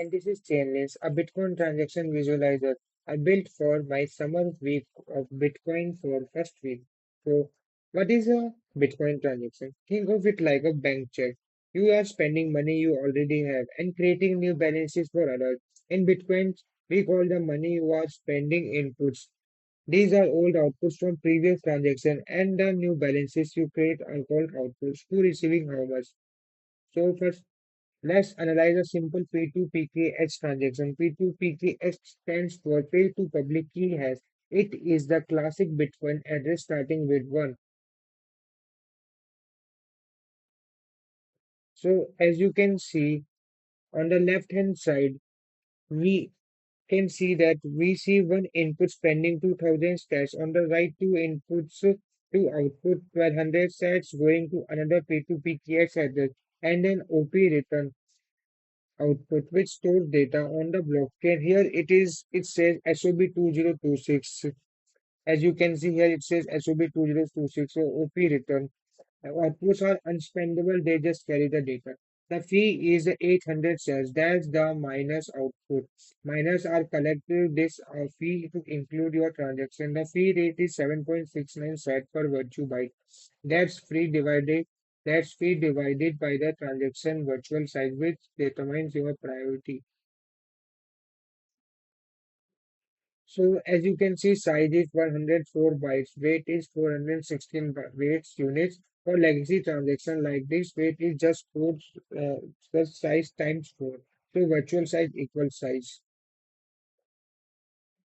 and this is Chainlinks, a Bitcoin transaction visualizer I built for my summer week of Bitcoin for first week. So, what is a Bitcoin transaction? Think of it like a bank check. You are spending money you already have and creating new balances for others. In Bitcoin, we call the money you are spending inputs. These are old outputs from previous transactions, and the new balances you create are called outputs. Who receiving how much? So first, let's analyze a simple P2PKH transaction. P2PKH stands for pay to public key hash. It is the classic Bitcoin address starting with 1. So as you can see on the left hand side, we can see that we see one input spending 2000 stats. On the right, two inputs to output 1200 stats going to another P2PKH address and an OP return output which stores data on the blockchain. Here it says SOB 2026. As you can see here, it says SOB 2026. So OP return. Outputs are unspendable, they just carry the data. The fee is 800 shares. That's the minus output. Miners are collected this fee to include your transaction. The fee rate is 7.69 set per virtue byte. That's free divided. That's fee divided by the transaction virtual size, which determines your priority. So as you can see, size is 104 bytes, weight is 416 weights units. For legacy transaction like this, weight is just 4 plus size times 4. So virtual size equals size.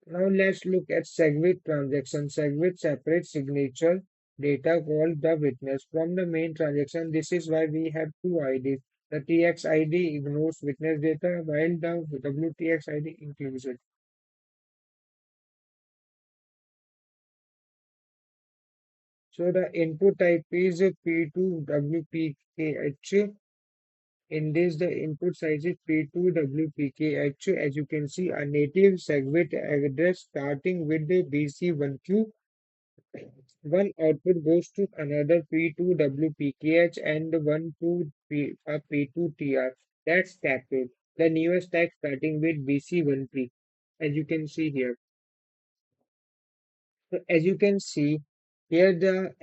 Now let's look at SegWit transaction. SegWit separates signature data called the witness from the main transaction. This is why we have two IDs. The txid ignores witness data while the wtxid includes it. So the input type is P2WPKH. In this, the input size is P2WPKH. As you can see, a native SegWit address starting with the BC1Q. One output goes to another P2WPKH and one to P2TR. That's tapped. The newest type starting with BC1P. As you can see here. So as you can see, here the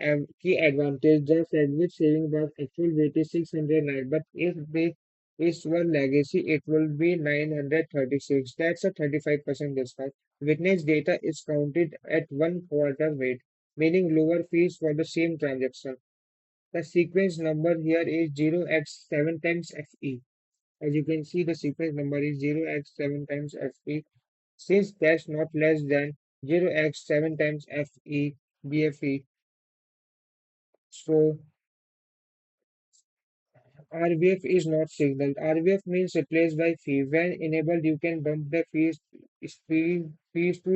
key advantage, the sandwich saving box actual weight is 609, but if this is one legacy, it will be 936. That's a 35% discount. Witness data is counted at 1/4 weight, meaning lower fees for the same transaction. The sequence number here is 0x7 times FE. As you can see, the sequence number is 0x7 times FE. Since that's not less than 0x7 times FE BFE, so RBF is not signaled. RBF means replaced by fee. When enabled, you can bump the fees to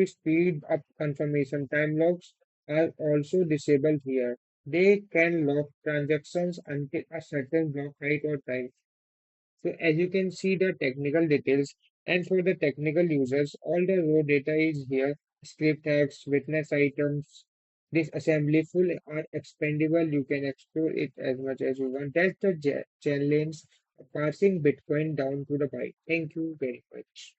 speed up confirmation. Timelocks are also disabled here. They can lock transactions until a certain block height or time. So as you can see the technical details, and for the technical users, all the raw data is here. Script tags, witness items, this assembly full are expendable. You can explore it as much as you want. That's the challenge, parsing Bitcoin down to the byte. Thank you very much.